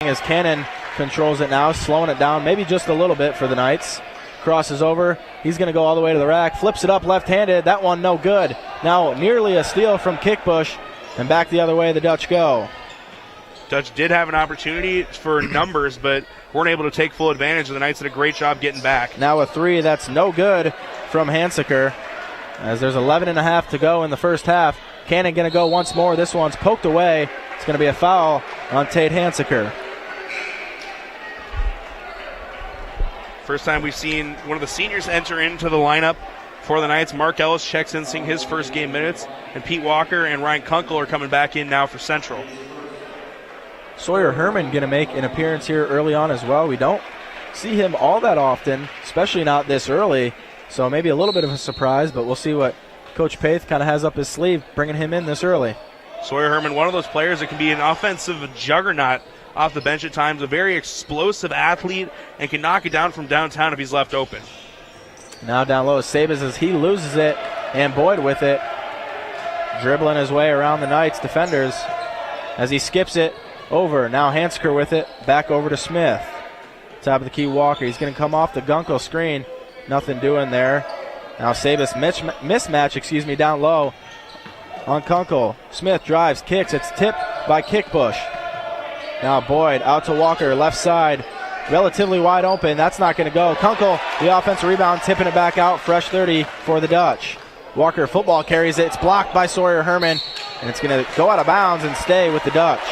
as Cannon controls it now, slowing it down maybe just a little bit for the Knights. Crosses over. He's going to go all the way to the rack. Flips it up left-handed. That one no good. Now nearly a steal from Kickbush. And back the other way the Dutch go. Dutch did have an opportunity for numbers, but weren't able to take full advantage. The Knights did a great job getting back. Now a three that's no good from Hansiker. As there's 11.5 to go in the first half. Cannon going to go once more. This one's poked away. It's going to be a foul on Tate Hansiker. First time we've seen one of the seniors enter into the lineup for the Knights. Mark Ellis checks in, seeing his first game minutes, and Pete Walker and Ryan Kunkel are coming back in now for Central. Sawyer Herman going to make an appearance here early on as well. We don't see him all that often, especially not this early, so maybe a little bit of a surprise, but we'll see what Coach Paith kind of has up his sleeve bringing him in this early. Sawyer Herman, one of those players that can be an offensive juggernaut off the bench at times, a very explosive athlete, and can knock it down from downtown if he's left open. Now down low, Sabas as he loses it, and Boyd with it, dribbling his way around the Knights defenders as he skips it over. Now Hansiker with it, back over to Smith. Top of the key, Walker. He's going to come off the Gunkel screen. Nothing doing there. Now Sabas mismatch, down low on Kunkel. Smith drives, kicks. It's tipped by Kickbush. Now Boyd out to Walker, left side, relatively wide open. That's not going to go. Kunkel, the offensive rebound, tipping it back out. Fresh 30 for the Dutch. Walker football carries it. It's blocked by Sawyer Herman, and it's going to go out of bounds and stay with the Dutch.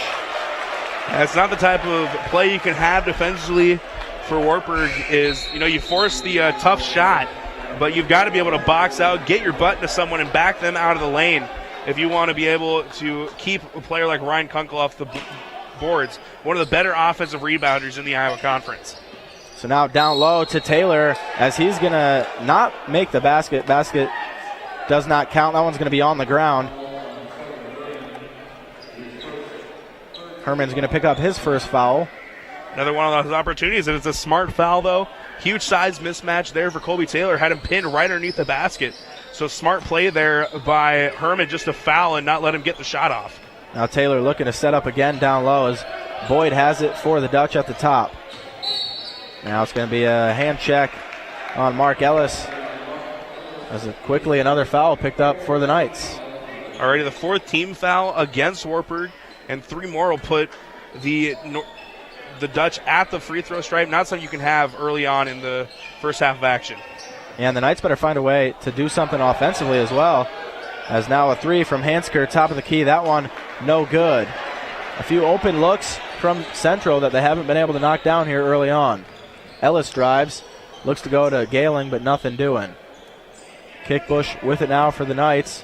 That's not the type of play you can have defensively for Wartburg. Is, you force the tough shot, but you've got to be able to box out, get your butt into someone, and back them out of the lane if you want to be able to keep a player like Ryan Kunkel off the boards, one of the better offensive rebounders in the Iowa Conference. So now down low to Taylor as he's going to not make the basket. Basket does not count. That one's going to be on the ground. Herman's going to pick up his first foul. Another one of those opportunities, and it's a smart foul, though. Huge size mismatch there for Colby Taylor. Had him pinned right underneath the basket. So smart play there by Herman just to foul and not let him get the shot off. Now Taylor looking to set up again down low as Boyd has it for the Dutch at the top. Now it's going to be a hand check on Mark Ellis. As quickly another foul picked up for the Knights. Already the fourth team foul against Wartburg, and three more will put the Dutch at the free throw stripe. Not something you can have early on in the first half of action. And the Knights better find a way to do something offensively as well. As now a three from Hansiker, top of the key. That one no good. A few open looks from Central that they haven't been able to knock down here early on. Ellis drives, looks to go to Gailing, but nothing doing. Kickbush with it now for the Knights.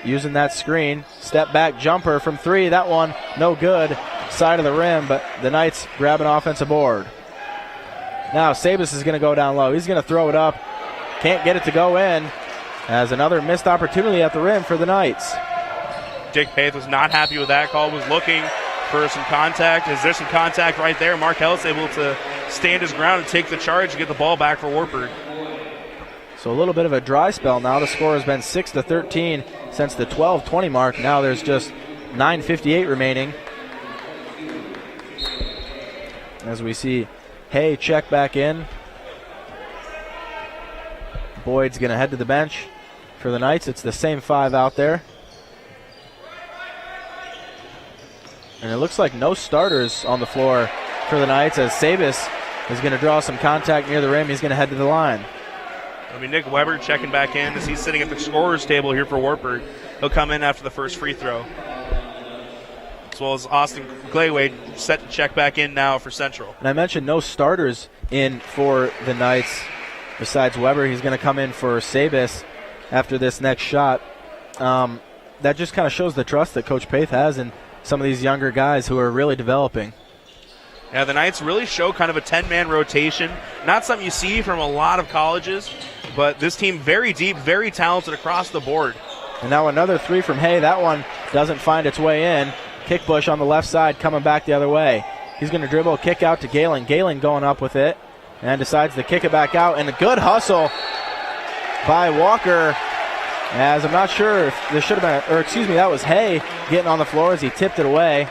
Using that screen. Step back jumper from three. That one no good. Side of the rim, but the Knights grab an offensive board. Now Sabas is going to go down low. He's going to throw it up. Can't get it to go in. As another missed opportunity at the rim for the Knights. Dick Paith was not happy with that call, was looking for some contact. Is there some contact right there? Mark Ellis able to stand his ground and take the charge and get the ball back for Wartburg. So a little bit of a dry spell now. The score has been 6-13 since the 12:20 mark. Now there's just 9:58 remaining. As we see Hay check back in. Boyd's going to head to the bench for the Knights. It's the same five out there. And it looks like no starters on the floor for the Knights as Sabas is going to draw some contact near the rim. He's going to head to the line. Nick Weber checking back in as he's sitting at the scorer's table here for Wartburg. He'll come in after the first free throw. As well as Austin Glayway set to check back in now for Central. And I mentioned no starters in for the Knights. Besides Weber, he's going to come in for Sabas after this next shot. That just kind of shows the trust that Coach Paith has in some of these younger guys who are really developing. Yeah, the Knights really show kind of a 10-man rotation. Not something you see from a lot of colleges, but this team very deep, very talented across the board. And now another three from Hay. That one doesn't find its way in. Kickbush on the left side coming back the other way. He's going to dribble, kick out to Gailing. Gailing going up with it and decides to kick it back out. And a good hustle by Walker, as I'm not sure if this should have been, or excuse me, that was Hay getting on the floor as he tipped it away.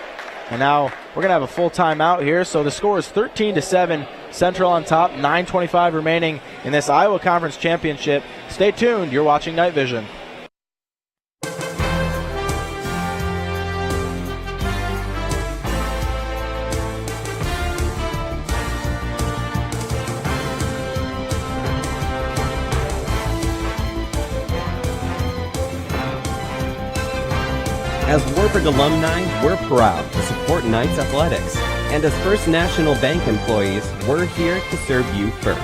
And now we're going to have a full timeout here. So the score is 13-7, Central on top, 9:25 remaining in this Iowa Conference Championship. Stay tuned. You're watching Night Vision. As Warburg alumni, we're proud to support Knights Athletics. And as First National Bank employees, we're here to serve you first.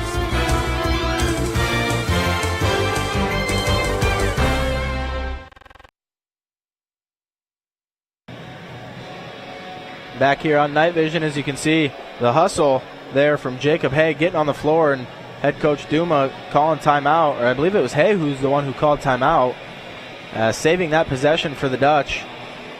Back here on Night Vision, as you can see, the hustle there from Jacob Hay getting on the floor, and head coach Duma calling timeout, or I believe it was Hay who's the one who called timeout, saving that possession for the Dutch.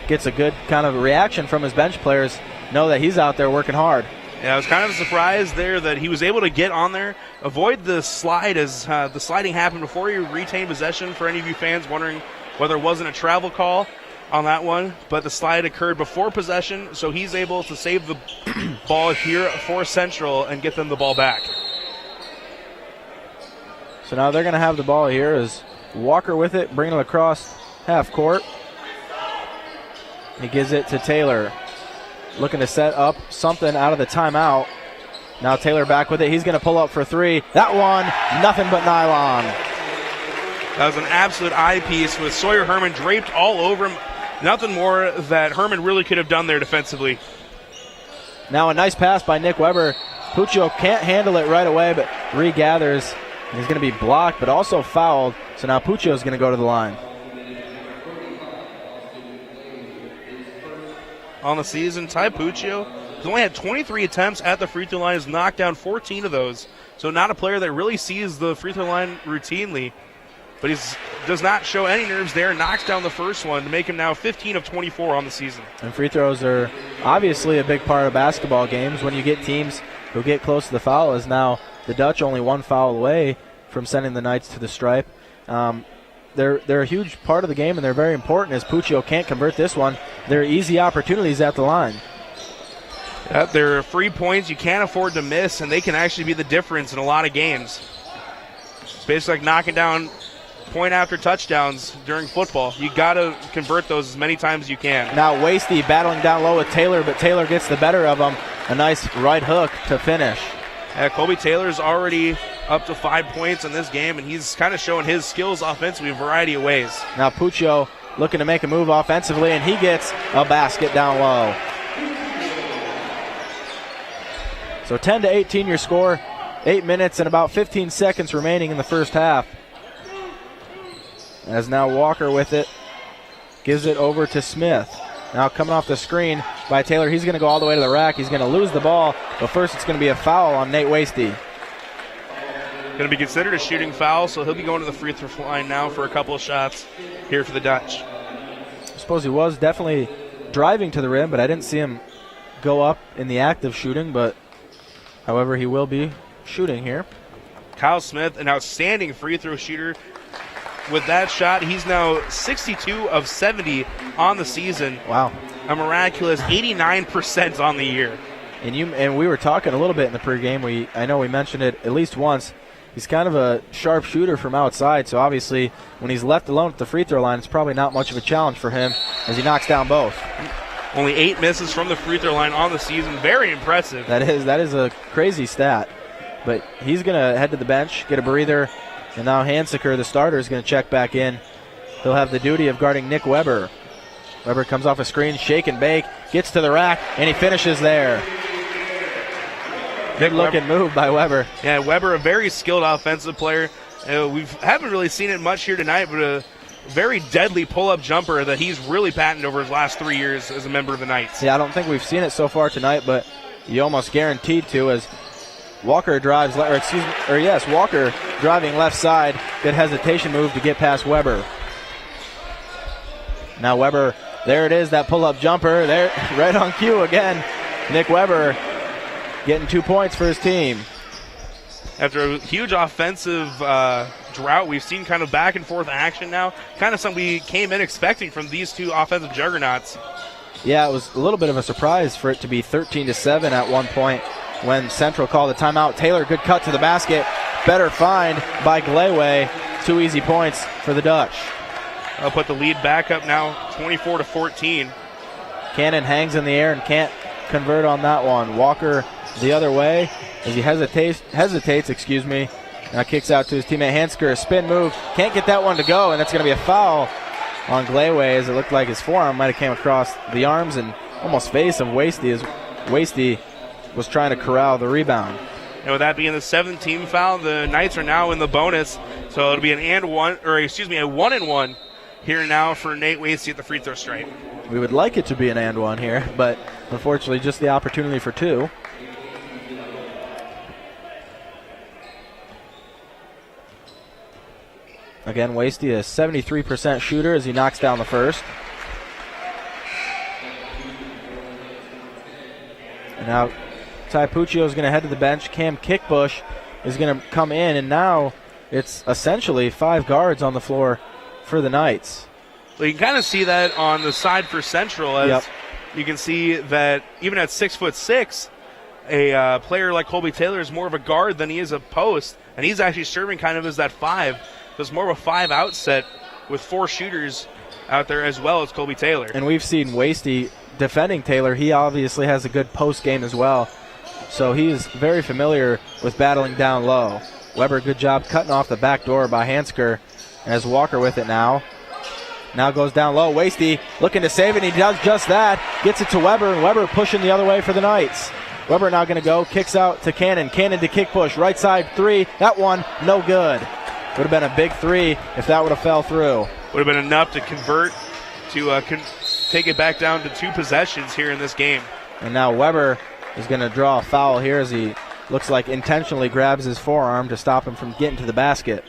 Gets a good kind of reaction from his bench players, know that he's out there working hard. Yeah, I was kind of surprised there that he was able to get on there, avoid the slide as the sliding happened before he retained possession. For any of you fans wondering whether it wasn't a travel call on that one, but the slide occurred before possession, so he's able to save the ball here for Central and get them the ball back. So now they're going to have the ball here as Walker with it, bringing it across half court. He gives it to Taylor, looking to set up something out of the timeout. Now Taylor back with it. He's going to pull up for three. That one, nothing but nylon. That was an absolute eyepiece with Sawyer Herman draped all over him. Nothing more that Herman really could have done there defensively. Now a nice pass by Nick Weber. Puccio can't handle it right away, but regathers. He's going to be blocked, but also fouled. So now Puccio is going to go to the line. On the season, Ty Puccio has only had 23 attempts at the free throw line, has knocked down 14 of those. So not a player that really sees the free throw line routinely. But he does not show any nerves there, knocks down the first one to make him now 15 of 24 on the season. And free throws are obviously a big part of basketball games. When you get teams who get close to the foul, as now the Dutch only one foul away from sending the Knights to the stripe. They're a huge part of the game, and they're very important as Puccio can't convert this one. They're easy opportunities at the line. Yep, they're free points you can't afford to miss, and they can actually be the difference in a lot of games. It's basically like knocking down point after touchdowns during football. You got to convert those as many times as you can. Now Wasty battling down low with Taylor, but Taylor gets the better of him. A nice right hook to finish. Colby Taylor's already up to 5 points in this game, and he's kind of showing his skills offensively in a variety of ways. Now Puccio looking to make a move offensively, and he gets a basket down low. So 10-18 your score. 8 minutes and about 15 seconds remaining in the first half. As now Walker with it, gives it over to Smith. Now coming off the screen by Taylor, he's going to go all the way to the rack. He's going to lose the ball, but first it's going to be a foul on Nate Wasty. Going to be considered a shooting foul, so he'll be going to the free throw line now for a couple of shots here for the Dutch. I suppose he was definitely driving to the rim, but I didn't see him go up in the act of shooting, but however, he will be shooting here. Kyle Smith, an outstanding free throw shooter. With that shot, he's now 62 of 70 on the season. Wow. A miraculous 89% on the year. And we were talking a little bit in the pregame. I know we mentioned it at least once. He's kind of a sharp shooter from outside, so obviously when he's left alone at the free throw line, it's probably not much of a challenge for him as he knocks down both. Only 8 misses from the free throw line on the season. Very impressive. That is a crazy stat. But he's going to head to the bench, get a breather, and now Hansiker, the starter, is going to check back in. He'll have the duty of guarding Nick Weber. Weber comes off a screen, shake and bake, gets to the rack, and he finishes there. Good looking move by Weber. Yeah, Weber, a very skilled offensive player. We haven't really seen it much here tonight, but a very deadly pull-up jumper that he's really patented over his last 3 years as a member of the Knights. Yeah, I don't think we've seen it so far tonight, but you almost guaranteed to as Walker drives, Walker driving left side. Good hesitation move to get past Weber. Now Weber, there it is, that pull-up jumper. There, right on cue again. Nick Weber getting 2 points for his team. After a huge offensive drought, we've seen kind of back and forth action now. Kind of something we came in expecting from these two offensive juggernauts. Yeah, it was a little bit of a surprise for it to be 13-7 at one point when Central called the timeout. Taylor, good cut to the basket. Better find by Glayway. 2 easy points for the Dutch. I'll put the lead back up now, 24-14. Cannon hangs in the air and can't convert on that one. Walker the other way as he hesitates, Now kicks out to his teammate Hansker. A spin move. Can't get that one to go, and that's going to be a foul on Glayway as it looked like his forearm might have came across the arms and almost face of Wasty as Wasty was trying to corral the rebound. And with that being the 7th team foul, the Knights are now in the bonus. So it'll be a 1-and-1 here now for Nate Wasty at the free throw stripe. We would like it to be an and one here, but unfortunately just the opportunity for 2. Again, Wasty a 73% shooter as he knocks down the first. And now Ty Puccio is going to head to the bench. Cam Kickbush is going to come in, and now it's essentially 5 guards on the floor for the Knights. Well, you can kind of see that on the side for Central as you can see that even at 6'6", a player like Colby Taylor is more of a guard than he is a post, and he's actually serving kind of as that 5. So it's more of a 5 outset with 4 shooters out there as well as Colby Taylor. And we've seen Wasty defending Taylor. He obviously has a good post game as well. So he is very familiar with battling down low. Weber, good job cutting off the back door by Hansker. As Walker with it now. Now goes down low. Wasty looking to save it, and he does just that. Gets it to Weber, and Weber pushing the other way for the Knights. Weber now going to go. Kicks out to Cannon. Cannon to kick push. Right side 3. That one, no good. Would have been a big 3 if that would have fell through. Would have been enough to convert to take it back down to 2 possessions here in this game. And now Weber is going to draw a foul here as he looks like intentionally grabs his forearm to stop him from getting to the basket.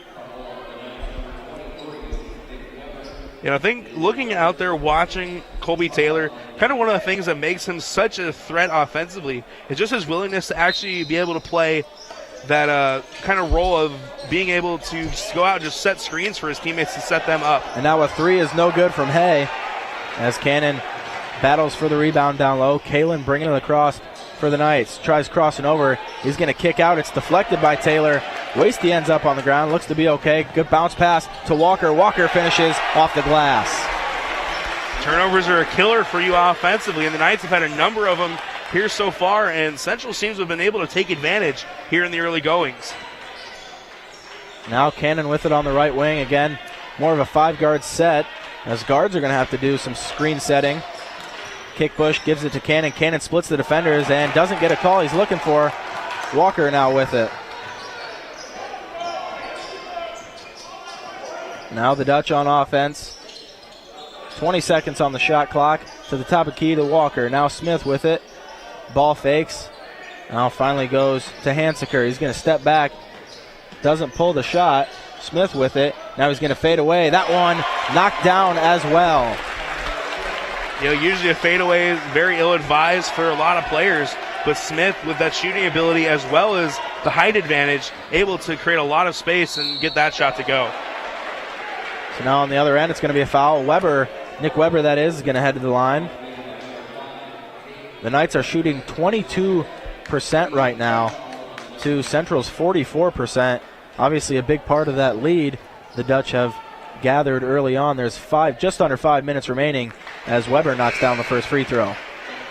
You know, I think looking out there watching Colby Taylor, kind of one of the things that makes him such a threat offensively is just his willingness to actually be able to play that kind of role of being able to go out and just set screens for his teammates to set them up. And now a 3 is no good from Hay as Cannon battles for the rebound down low. Kalen bringing it across for the Knights. Tries crossing over. He's going to kick out. It's deflected by Taylor. Wasty ends up on the ground. Looks to be okay. Good bounce pass to Walker. Walker finishes off the glass. Turnovers are a killer for you offensively, and the Knights have had a number of them here so far, and Central seems to have been able to take advantage here in the early goings. Now Cannon with it on the right wing. Again, more of a 5-guard set as guards are going to have to do some screen setting. Kickbush gives it to Cannon. Cannon splits the defenders and doesn't get a call he's looking for. Walker now with it. Now the Dutch on offense. 20 seconds on the shot clock. To the top of key to Walker. Now Smith with it. Ball fakes. Now finally goes to Hansiker. He's going to step back. Doesn't pull the shot. Smith with it. Now he's going to fade away. That one knocked down as well. You know, usually a fadeaway is very ill-advised for a lot of players, but Smith, with that shooting ability as well as the height advantage, able to create a lot of space and get that shot to go. So now on the other end, it's going to be a foul. Weber, Nick Weber that is going to head to the line. The Knights are shooting 22% right now to Central's 44%. Obviously a big part of that lead the Dutch have gathered early on. There's just under 5 minutes remaining as Weber knocks down the first free throw.